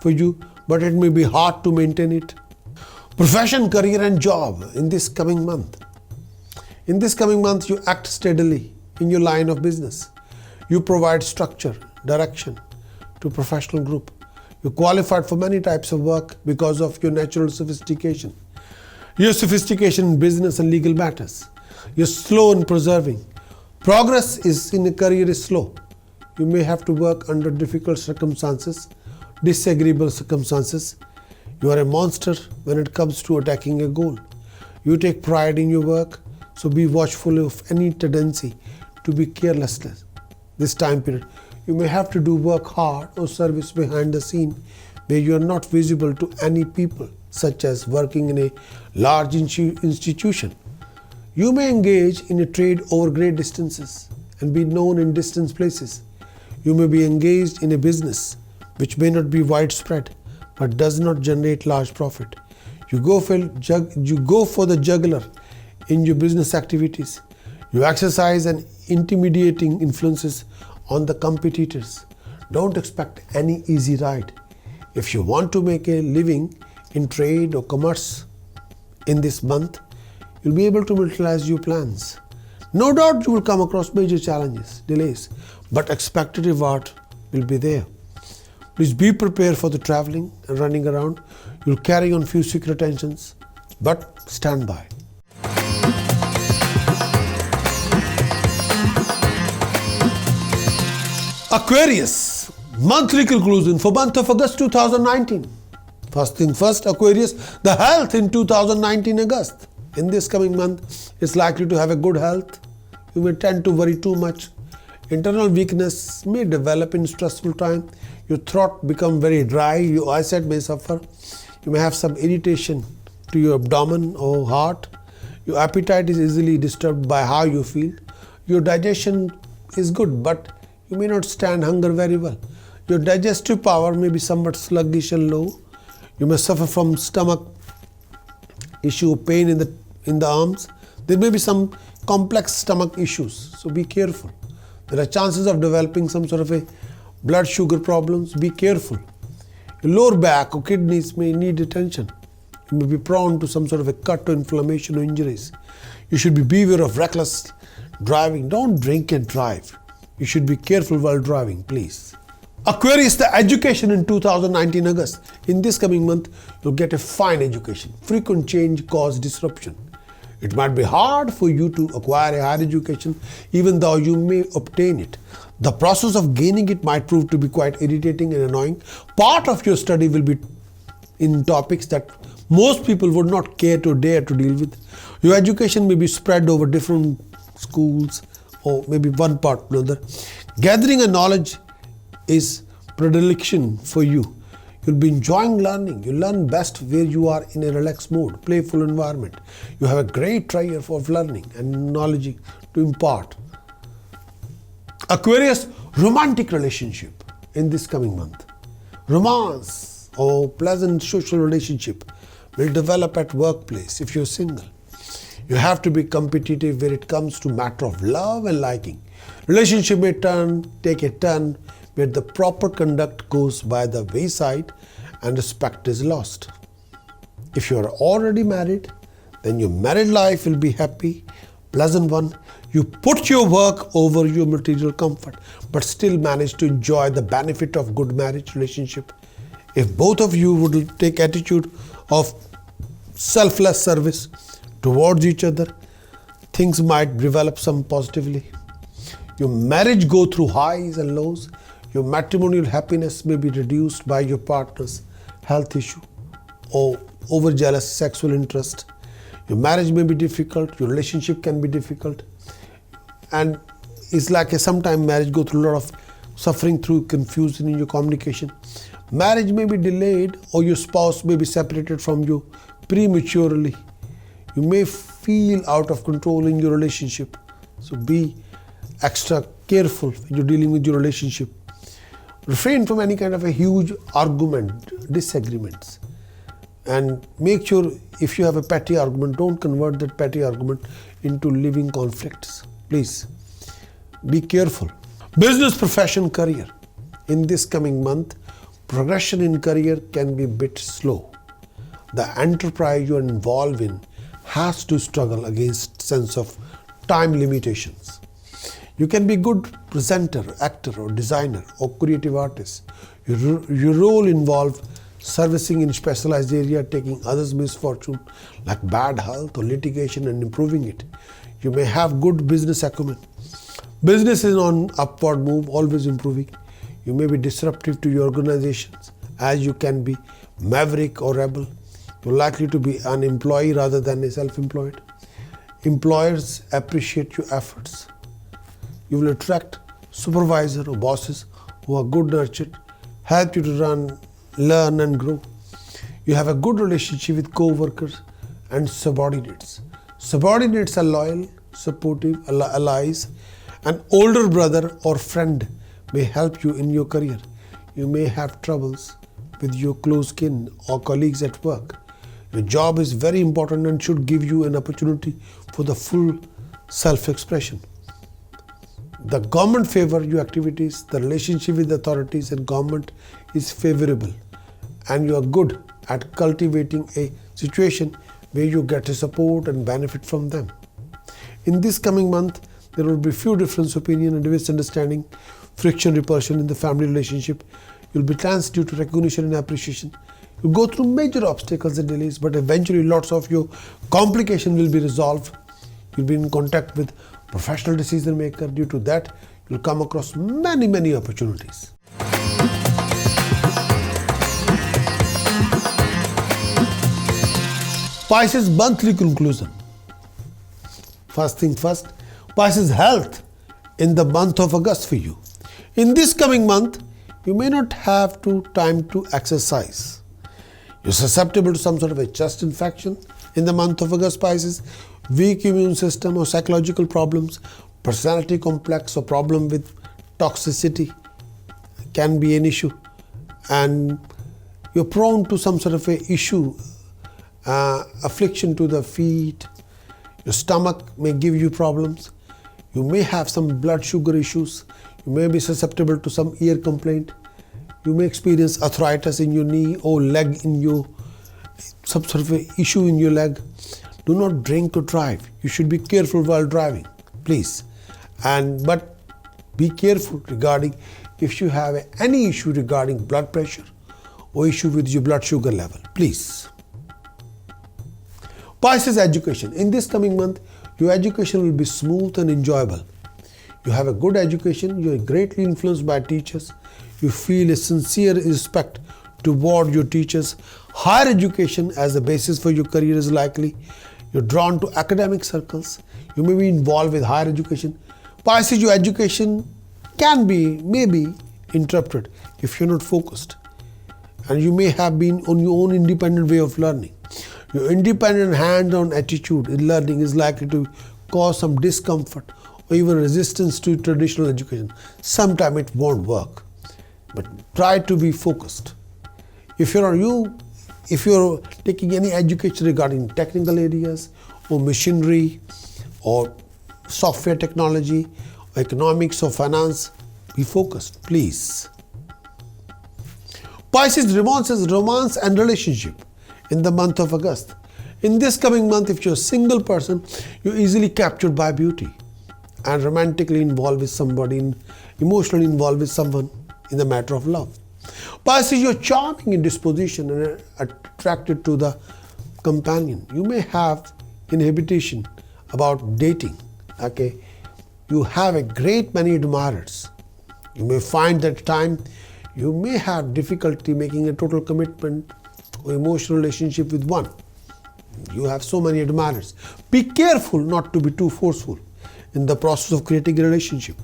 for you, but it may be hard to maintain it. Profession, career and job in this coming month. In this coming month, you act steadily in your line of business. You provide structure, direction to professional group. You qualified for many types of work because of your natural sophistication. Your sophistication in business and legal matters. You're slow in preserving. Progress in a career is slow. You may have to work under difficult circumstances, disagreeable circumstances. You are a monster when it comes to attacking a goal. You take pride in your work, so be watchful of any tendency to be careless. This time period, you may have to do work hard or service behind the scene where you are not visible to any people, such as working in a large institution. You may engage in a trade over great distances and be known in distant places. You may be engaged in a business which may not be widespread but does not generate large profit. You go for the juggler in your business activities. You exercise an intimidating influences on the competitors. Don't expect any easy ride. If you want to make a living in trade or commerce in this month, you'll be able to materialize your plans. No doubt you will come across major challenges, delays, but expected reward will be there. Please be prepared for the traveling and running around. You'll carry on few secret tensions, but stand by. Aquarius, monthly conclusion for month of August 2019. First thing first, Aquarius, the health in 2019 August. In this coming month, it's likely to have a good health. You may tend to worry too much. Internal weakness may develop in stressful time. Your throat become very dry. Your eyesight may suffer. You may have some irritation to your abdomen or heart. Your appetite is easily disturbed by how you feel. Your digestion is good, but you may not stand hunger very well. Your digestive power may be somewhat sluggish and low. You may suffer from stomach issue, pain in the arms. There may be some complex stomach issues, so be careful. There are chances of developing some sort of a blood sugar problems. Be careful. Your lower back or kidneys may need attention. You may be prone to some sort of a cut or inflammation or injuries. You should be beware of reckless driving. Don't drink and drive. You should be careful while driving, please. Aquarius, the education in 2019 August. In this coming month, you'll get a fine education. Frequent change cause disruption. It might be hard for you to acquire a higher education, even though you may obtain it. The process of gaining it might prove to be quite irritating and annoying. Part of your study will be in topics that most people would not care to dare to deal with. Your education may be spread over different schools or maybe one part or another. Gathering a knowledge is predilection for you. You'll be enjoying learning. You learn best where you are in a relaxed mode, playful environment. You have a great trier of learning and knowledge to impart. Aquarius, romantic relationship in this coming month. Romance or pleasant social relationship will develop at workplace if you're single. You have to be competitive when it comes to matter of love and liking. Relationship may take a turn where the proper conduct goes by the wayside and respect is lost. If you are already married, then your married life will be happy, pleasant one. You put your work over your material comfort, but still manage to enjoy the benefit of good marriage relationship. If both of you would take attitude of selfless service towards each other, things might develop some positively. Your marriage go through highs and lows. Your matrimonial happiness may be reduced by your partner's health issue or overzealous sexual interest. Your marriage may be difficult, your relationship can be difficult, and it's like sometimes marriage go through a lot of suffering through confusion in your communication. Marriage may be delayed or your spouse may be separated from you prematurely. You may feel out of control in your relationship, so be extra careful when you're dealing with your relationship. refrain from any kind of a huge argument, disagreements. And make sure if you have a petty argument, don't convert that petty argument into living conflicts. Please be careful. Business, profession, career. In this coming month, progression in career can be a bit slow. The enterprise you are involved in has to struggle against sense of time limitations. You can be good presenter, actor or designer or creative artist. Your role involves servicing in specialized area, taking others' misfortune like bad health or litigation and improving it. You may have good business acumen. Business is on upward move, always improving. You may be disruptive to your organizations as you can be maverick or rebel. You're likely to be an employee rather than a self-employed. Employers appreciate your efforts. You will attract supervisors or bosses who are good nurtured, help you to learn and grow. You have a good relationship with co-workers and subordinates. Subordinates are loyal, supportive, allies. An older brother or friend may help you in your career. You may have troubles with your close kin or colleagues at work. Your job is very important and should give you an opportunity for the full self-expression. The government favor your activities. The relationship with the authorities and government is favorable, and you are good at cultivating a situation where you get a support and benefit from them. In this coming month, there will be few different opinion and misunderstanding, friction, repulsion in the family relationship. You'll be tense due to recognition and appreciation. You'll go through major obstacles and delays, but eventually lots of your complication will be resolved. You'll be in contact with professional decision maker. Due to that, you'll come across many opportunities. Pisces monthly conclusion. First thing first, Pisces health in the month of August for you. In this coming month, you may not have time to exercise. You're susceptible to some sort of a chest infection in the month of August, Pisces. Weak immune system or psychological problems, personality complex or problem with toxicity can be an issue. And you're prone to some sort of a issue, affliction to the feet. Your stomach may give you problems. You may have some blood sugar issues. You may be susceptible to some ear complaint. You may experience arthritis in your knee or leg some sort of a issue in your leg. Do not drink or drive. You should be careful while driving, please. But be careful regarding if you have any issue regarding blood pressure or issue with your blood sugar level, please. Pisces education. In this coming month, your education will be smooth and enjoyable. You have a good education. You are greatly influenced by teachers. You feel a sincere respect toward your teachers. Higher education as a basis for your career is likely. You're drawn to academic circles. You may be involved with higher education. Pisces, your education may be interrupted if you're not focused. And you may have been on your own independent way of learning. Your independent hand-on attitude in learning is likely to cause some discomfort or even resistance to traditional education. Sometimes it won't work, but try to be focused. If you're taking any education regarding technical areas or machinery or software technology or economics or finance, be focused, please. Pisces, romance and relationship in the month of August. In this coming month, if you're a single person, you're easily captured by beauty and romantically involved with somebody, emotionally involved with someone in the matter of love. Pisces, you're charming in disposition and attracted to the companion. You may have inhibition about dating. Okay, you have a great many admirers. You may find that time you may have difficulty making a total commitment or emotional relationship with one. You have so many admirers. Be careful not to be too forceful in the process of creating a relationship.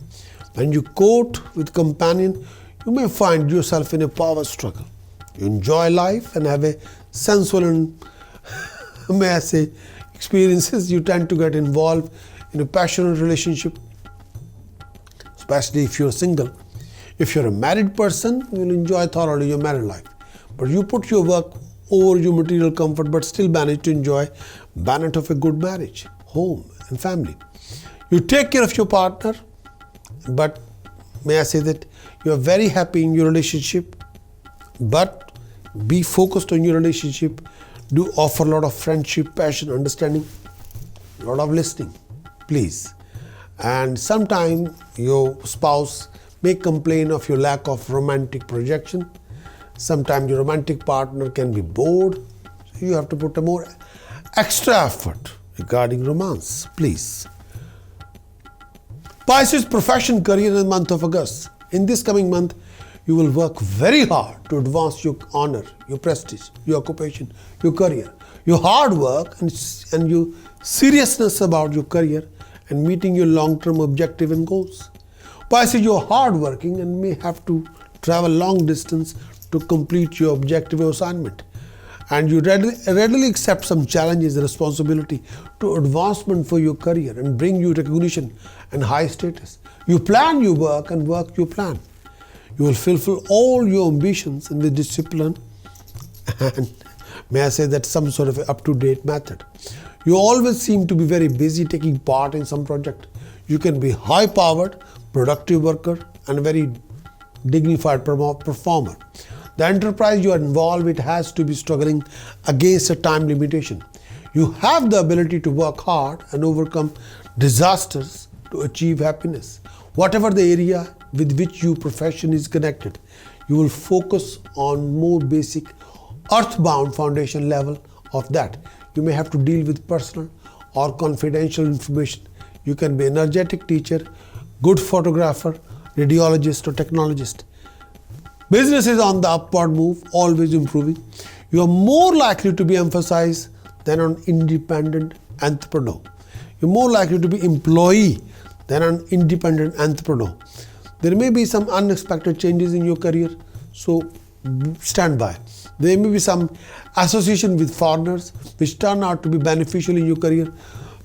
When you court with companion, you may find yourself in a power struggle. You enjoy life and have a sensual and, may I say, experiences. You tend to get involved in a passionate relationship, especially if you're single. If you're a married person, you'll enjoy thoroughly your married life. But you put your work over your material comfort, but still manage to enjoy benefit of a good marriage, home and family. You take care of your partner, but may I say that you are very happy in your relationship, but be focused on your relationship. Do offer a lot of friendship, passion, understanding, a lot of listening, please. And sometimes your spouse may complain of your lack of romantic projection. Sometimes your romantic partner can be bored. So you have to put a more extra effort regarding romance, please. Pisces profession, career in the month of August. In this coming month, you will work very hard to advance your honor, your prestige, your occupation, your career. Your hard work and your seriousness about your career and meeting your long-term objective and goals. Pisces, you are hardworking and may have to travel long distance to complete your objective or assignment. And you readily accept some challenges and responsibility to advancement for your career and bring you recognition and high status. You plan your work and work your plan. You will fulfill all your ambitions in with discipline and may I say that some sort of up-to-date method. You always seem to be very busy taking part in some project. You can be high-powered, productive worker and a very dignified performer. The enterprise you are involved with has to be struggling against a time limitation. You have the ability to work hard and overcome disasters to achieve happiness. Whatever the area with which your profession is connected, you will focus on more basic earthbound foundation level of that. You may have to deal with personal or confidential information. You can be an energetic teacher, good photographer, radiologist or technologist. Business is on the upward move, always improving. You are more likely to be emphasized than an independent entrepreneur. You're more likely to be employee than an independent entrepreneur. There may be some unexpected changes in your career, so stand by. There may be some association with foreigners which turn out to be beneficial in your career.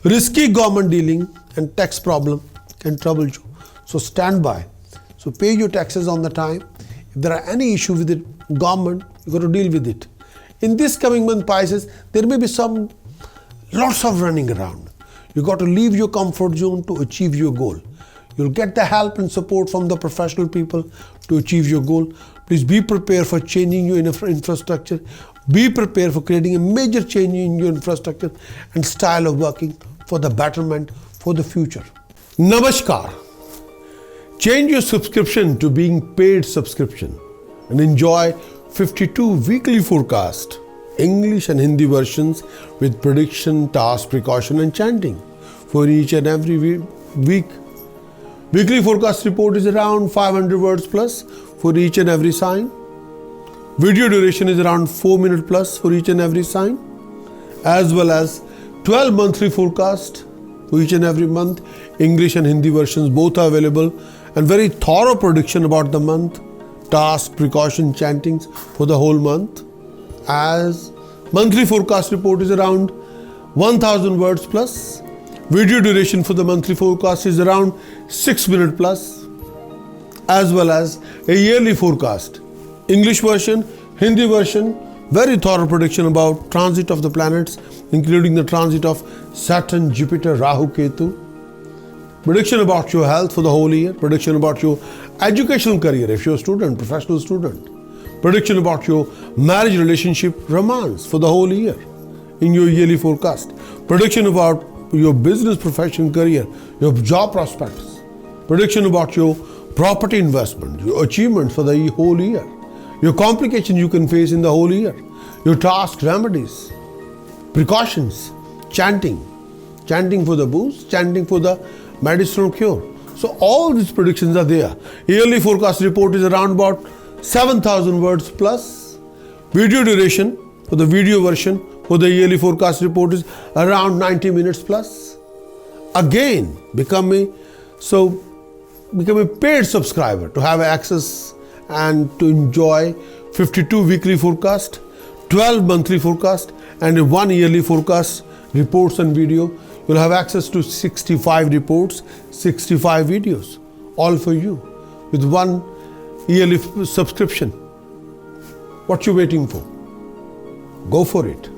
Risky government dealing and tax problem can trouble you, so stand by. So pay your taxes on the time. If there are any issue with the government, you got to deal with it. In this coming month, Pisces, there may be lots of running around. You got to leave your comfort zone to achieve your goal. You'll get the help and support from the professional people to achieve your goal. Please be prepared for changing your infrastructure. Be prepared for creating a major change in your infrastructure and style of working for the betterment for the future. Namaskar. Change your subscription to being paid subscription and enjoy 52 weekly forecast, English and Hindi versions with prediction, task, precaution and chanting for each and every week. Weekly forecast report is around 500 words plus for each and every sign. Video duration is around 4 minutes plus for each and every sign, as well as 12 monthly forecast for each and every month. English and Hindi versions both are available, and very thorough prediction about the month, task, precaution, chantings for the whole month. As monthly forecast report is around 1000 words plus. Video duration for the monthly forecast is around 6 minutes plus, as well as a yearly forecast. English version, Hindi version, very thorough prediction about transit of the planets, including the transit of Saturn, Jupiter, Rahu, Ketu. Prediction about your health for the whole year. Prediction about your educational career if you're a student, professional student. Prediction about your marriage, relationship, romance for the whole year in your yearly forecast. Prediction about your business, profession, career, your job prospects. Prediction about your property investment, your achievements for the whole year. Your complications you can face in the whole year. Your tasks, remedies, precautions, chanting for the boost, chanting for the medicinal cure. So all these predictions are there. Yearly forecast report is around about 7,000 words plus. Video duration for the video version for the yearly forecast report is around 90 minutes plus. Again, become a paid subscriber to have access and to enjoy 52 weekly forecast, 12 monthly forecast and 1 yearly forecast reports and video. You'll have access to 65 reports, 65 videos, all for you, with one yearly subscription. What you waiting for? Go for it.